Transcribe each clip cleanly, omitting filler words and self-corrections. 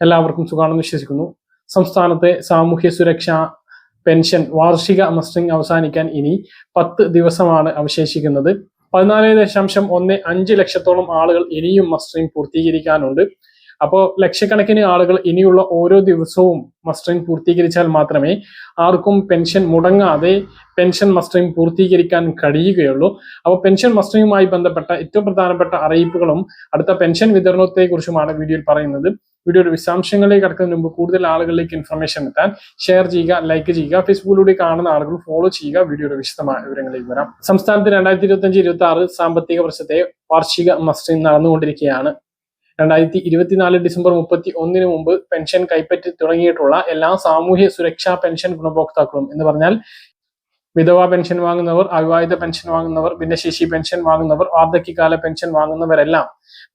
എല്ലാവർക്കും സുഖാണെന്ന് വിശ്വസിക്കുന്നു. സംസ്ഥാനത്തെ സാമൂഹ്യ സുരക്ഷാ പെൻഷൻ വാർഷിക മസ്റ്ററിംഗ് അവസാനിക്കാൻ ഇനി 10 ദിവസമാണ് അവശേഷിക്കുന്നത്. 14.15 ലക്ഷത്തോളം ആളുകൾ ഇനിയും മസ്റ്ററിംഗ് പൂർത്തീകരിക്കാനുണ്ട്. അപ്പോൾ ലക്ഷക്കണക്കിന് ആളുകൾ ഇനിയുള്ള ഓരോ ദിവസവും മസ്റ്ററിംഗ് പൂർത്തീകരിച്ചാൽ മാത്രമേ ആർക്കും പെൻഷൻ മുടങ്ങാതെ പെൻഷൻ മസ്റ്ററിംഗ് പൂർത്തീകരിക്കാൻ കഴിയുകയുള്ളൂ. അപ്പോൾ പെൻഷൻ മസ്റ്ററിംഗുമായി ബന്ധപ്പെട്ട ഏറ്റവും പ്രധാനപ്പെട്ട അറിയിപ്പുകളും അടുത്ത പെൻഷൻ വിതരണത്തെ കുറിച്ചുമാണ് വീഡിയോയിൽ പറയുന്നത്. വീഡിയോയുടെ വിശദാംശങ്ങളിലേക്ക് കടക്കുന്നതിന് മുമ്പ് കൂടുതൽ ആളുകളിലേക്ക് ഇൻഫർമേഷൻ എത്താൻ ഷെയർ ചെയ്യുക, ലൈക്ക് ചെയ്യുക, ഫേസ്ബുക്കിലൂടെ കാണുന്ന ആളുകൾ ഫോളോ ചെയ്യുക. വീഡിയോയുടെ വിശദമായ വിവരങ്ങളിലേക്ക് വരാം. സംസ്ഥാനത്ത് 2025-26 സാമ്പത്തിക വർഷത്തെ വാർഷിക മസ്റ്ററിംഗ് നടന്നുകൊണ്ടിരിക്കുകയാണ്. 2024 ഡിസംബർ 31 മുമ്പ് പെൻഷൻ കൈപ്പറ്റി തുടങ്ങിയിട്ടുള്ള എല്ലാ സാമൂഹ്യ സുരക്ഷാ പെൻഷൻ ഗുണഭോക്താക്കളും എന്ന് പറഞ്ഞാൽ വിധവാ പെൻഷൻ വാങ്ങുന്നവർ, അവിവാഹിത പെൻഷൻ വാങ്ങുന്നവർ, ഭിന്നശേഷി പെൻഷൻ വാങ്ങുന്നവർ, വാർദ്ധക്യകാല പെൻഷൻ വാങ്ങുന്നവരെല്ലാം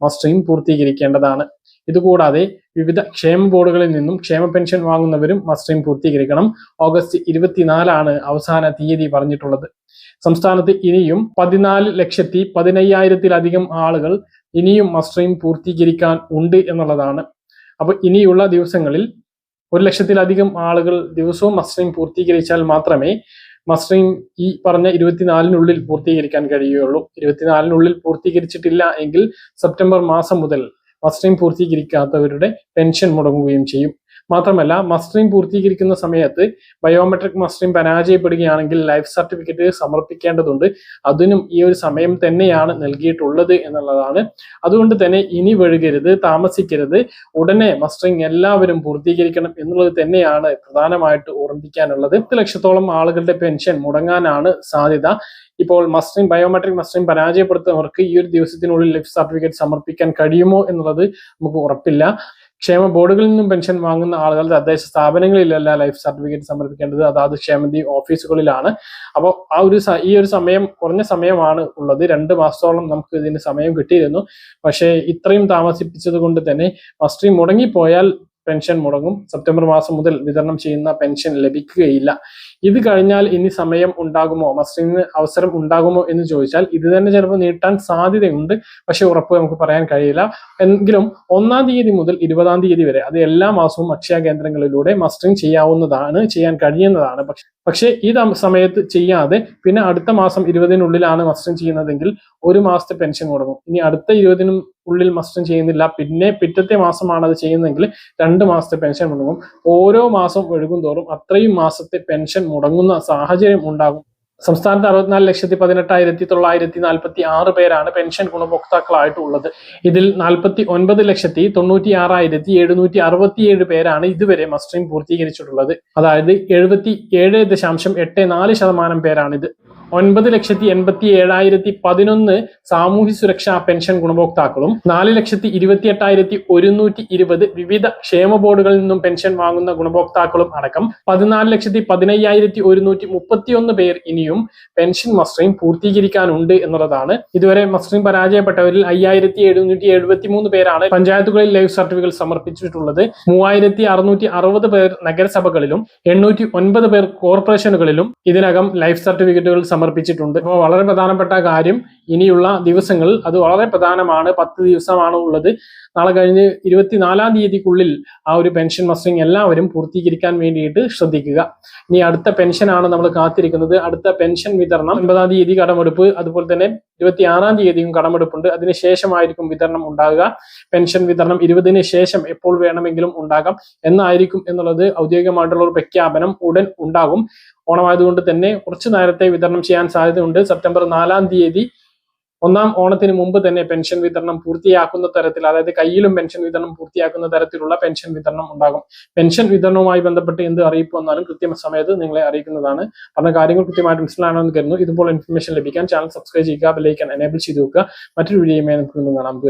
മസ്റ്ററിംഗ് പൂർത്തീകരിക്കേണ്ടതാണ്. ഇതുകൂടാതെ വിവിധ ക്ഷേമ ബോർഡുകളിൽ നിന്നും ക്ഷേമ പെൻഷൻ വാങ്ങുന്നവരും മസ്റ്ററിംഗ് പൂർത്തീകരിക്കണം. ഓഗസ്റ്റ് 24 അവസാന തീയതി പറഞ്ഞിട്ടുള്ളത്. സംസ്ഥാനത്ത് ഇനിയും 14,15,000-ലധികം ആളുകൾ ഇനിയും മസ്റ്ററിംഗ് പൂർത്തീകരിക്കാൻ ഉണ്ട് എന്നുള്ളതാണ്. അപ്പൊ ഇനിയുള്ള ദിവസങ്ങളിൽ 1,00,000-ലധികം ആളുകൾ ദിവസവും മസ്റ്ററിംഗ് പൂർത്തീകരിച്ചാൽ മാത്രമേ മസ്റ്ററിംഗ് ഈ പറഞ്ഞ 24-നുള്ളിൽ പൂർത്തീകരിക്കാൻ കഴിയുകയുള്ളൂ. 24-നുള്ളിൽ പൂർത്തീകരിച്ചിട്ടില്ല എങ്കിൽ സെപ്റ്റംബർ മാസം മുതൽ മസ്റ്ററിംഗ് പൂർത്തീകരിക്കാത്തവരുടെ പെൻഷൻ മുടങ്ങുകയും ചെയ്യും. മാത്രമല്ല, മസ്റ്ററിംഗ് പൂർത്തീകരിക്കുന്ന സമയത്ത് ബയോമെട്രിക് മസ്റ്ററിംഗ് പരാജയപ്പെടുകയാണെങ്കിൽ ലൈഫ് സർട്ടിഫിക്കറ്റ് സമർപ്പിക്കേണ്ടതുണ്ട്. അതിനും ഈ ഒരു സമയം തന്നെയാണ് നൽകിയിട്ടുള്ളത് എന്നുള്ളതാണ്. അതുകൊണ്ട് തന്നെ ഇനി വൈകരുത്, താമസിക്കരുത്, ഉടനെ മസ്റ്ററിംഗ് എല്ലാവരും പൂർത്തീകരിക്കണം എന്നുള്ളത് തന്നെയാണ് പ്രധാനമായിട്ട് ഓർമ്മിപ്പിക്കാനുള്ളത്. 10 ലക്ഷത്തോളം ആളുകളുടെ പെൻഷൻ മുടങ്ങാനാണ് സാധ്യത. ഇപ്പോൾ മസ്റ്ററിംഗ് ബയോമെട്രിക് മസ്റ്ററിംഗ് പരാജയപ്പെടുത്തുന്നവർക്ക് ഈ ഒരു ദിവസത്തിനുള്ളിൽ ലൈഫ് സർട്ടിഫിക്കറ്റ് സമർപ്പിക്കാൻ കഴിയുമോ എന്നുള്ളത് നമുക്ക് ഉറപ്പില്ല. ക്ഷേമ ബോർഡുകളിൽ നിന്നും പെൻഷൻ വാങ്ങുന്ന ആളുകൾ തദ്ദേശ സ്ഥാപനങ്ങളിലല്ല ലൈഫ് സർട്ടിഫിക്കറ്റ് സമർപ്പിക്കേണ്ടത്, അതാത് ക്ഷേമനിധി ഓഫീസുകളിലാണ്. അപ്പോൾ ഈ ഒരു സമയം കുറഞ്ഞ സമയമാണ് ഉള്ളത്. 2 മാസത്തോളം നമുക്ക് ഇതിന് സമയം കിട്ടിയിരുന്നു. പക്ഷേ ഇത്രയും താമസിപ്പിച്ചത് കൊണ്ട് തന്നെ മസ്റ്ററിംഗ് മുടങ്ങിപ്പോയാൽ പെൻഷൻ മുടങ്ങും. സെപ്റ്റംബർ മാസം മുതൽ വിതരണം ചെയ്യുന്ന പെൻഷൻ ലഭിക്കുകയില്ല. ഇത് കഴിഞ്ഞാൽ ഇനി സമയം ഉണ്ടാകുമോ, മസ്റ്ററിംഗിന് അവസരം ഉണ്ടാകുമോ എന്ന് ചോദിച്ചാൽ ഇത് തന്നെ ചിലപ്പോൾ നീട്ടാൻ സാധ്യതയുണ്ട്. പക്ഷെ ഉറപ്പ് നമുക്ക് പറയാൻ കഴിയില്ല. എങ്കിലും 1-ാം തീയതി മുതൽ 20-ാം തീയതി വരെ അത് എല്ലാ മാസവും അക്ഷയ കേന്ദ്രങ്ങളിലൂടെ മസ്റ്ററിംഗ് ചെയ്യാൻ കഴിയുന്നതാണ്. പക്ഷേ ഈ സമയത്ത് ചെയ്യാതെ പിന്നെ അടുത്ത മാസം 20-നുള്ളിലാണ് മസ്റ്ററിംഗ് ചെയ്യുന്നതെങ്കിൽ 1 മാസത്തെ പെൻഷൻ മുടങ്ങും. ഇനി അടുത്ത 20-നുള്ളിൽ മസ്റ്ററിംഗ് ചെയ്യുന്നില്ല, പിന്നെ പിറ്റത്തെ മാസമാണ് അത് ചെയ്യുന്നതെങ്കിൽ 2 മാസത്തെ പെൻഷൻ മുടങ്ങും. ഓരോ മാസം ഒഴുകും തോറും അത്രയും മാസത്തെ പെൻഷൻ മുടങ്ങുന്ന സാഹചര്യം ഉണ്ടാകും. സംസ്ഥാനത്ത് 64,18,946 പേരാണ് പെൻഷൻ ഗുണഭോക്താക്കളായിട്ടുള്ളത്. ഇതിൽ 49,96,767 പേരാണ് ഇതുവരെ മസ്റ്ററിംഗ് പൂർത്തീകരിച്ചിട്ടുള്ളത്. അതായത് 77.84% പേരാണിത്. 9,87,11 സാമൂഹ്യ സുരക്ഷാ പെൻഷൻ ഗുണഭോക്താക്കളും 4,28,120 വിവിധ ക്ഷേമ ബോർഡുകളിൽ നിന്നും പെൻഷൻ വാങ്ങുന്ന ഗുണഭോക്താക്കളും അടക്കം 14,15,131 പേർ ഇനിയും പെൻഷൻ മസ്റ്ററിംഗ് പൂർത്തീകരിക്കാനുണ്ട് എന്നുള്ളതാണ്. ഇതുവരെ മസ്റ്ററിംഗ് പരാജയപ്പെട്ടവരിൽ 5,773 പേരാണ് പഞ്ചായത്തുകളിൽ ലൈഫ് സർട്ടിഫിക്കറ്റ് സമർപ്പിച്ചിട്ടുള്ളത്. 3,660 പേർ നഗരസഭകളിലും 809 പേർ കോർപ്പറേഷനുകളിലും ഇതിനകം ലൈഫ് സർട്ടിഫിക്കറ്റുകൾ സമർപ്പിച്ചിട്ടുണ്ട്. അപ്പോൾ വളരെ പ്രധാനപ്പെട്ട കാര്യം, ഇനിയുള്ള ദിവസങ്ങളിൽ അത് വളരെ പ്രധാനമാണ്. 10 ദിവസമാണ് ഉള്ളത്. നാളെ കഴിഞ്ഞ് 24-ാം തീയതിക്കുള്ളിൽ ആ ഒരു പെൻഷൻ മസ്റ്ററിംഗ് എല്ലാവരും പൂർത്തീകരിക്കാൻ വേണ്ടിയിട്ട് ശ്രദ്ധിക്കുക. ഇനി അടുത്ത പെൻഷനാണ് നമ്മൾ കാത്തിരിക്കുന്നത്. അടുത്ത പെൻഷൻ വിതരണം 9-ാം തീയതി കടമെടുപ്പ്, അതുപോലെ തന്നെ 26-ാം തീയതിയും കടമെടുപ്പുണ്ട്. അതിനുശേഷമായിരിക്കും വിതരണം ഉണ്ടാകുക. പെൻഷൻ വിതരണം 20-ന് ശേഷം എപ്പോൾ വേണമെങ്കിലും ഉണ്ടാകാം എന്നായിരിക്കും എന്നുള്ളത് ഔദ്യോഗികമായിട്ടുള്ള ഒരു പ്രഖ്യാപനം ഉടൻ ഉണ്ടാകും. ഓണമായതുകൊണ്ട് തന്നെ കുറച്ച് നേരത്തെ വിതരണം ചെയ്യാൻ സാധ്യതയുണ്ട്. സെപ്റ്റംബർ 4-ാം തീയതി 1-ാം ഓണത്തിന് മുമ്പ് തന്നെ പെൻഷൻ വിതരണം പൂർത്തിയാക്കുന്ന തരത്തിൽ, അതായത് കയ്യിലും പെൻഷൻ വിതരണം പൂർത്തിയാക്കുന്ന തരത്തിലുള്ള പെൻഷൻ വിതരണം ഉണ്ടാകും. പെൻഷൻ വിതരണവുമായി ബന്ധപ്പെട്ട് എന്ത് അറിയിപ്പ് വന്നാലും കൃത്യസമയത്ത് നിങ്ങളെ അറിയിക്കുന്നതാണ്. പറഞ്ഞ കാര്യങ്ങൾ കൃത്യമായിട്ട് മനസ്സിലാണെന്ന് കരുതുന്നു. ഇതുപോലെ ഇൻഫർമേഷൻ ലഭിക്കാൻ ചാനൽ സബ്സ്ക്രൈബ് ചെയ്യുക, ബെൽ ഐക്കൺ എനേബിൾ ചെയ്ത് വെക്കുക. മറ്റൊരു വീഡിയോയുമായി നമുക്ക് കാണാം.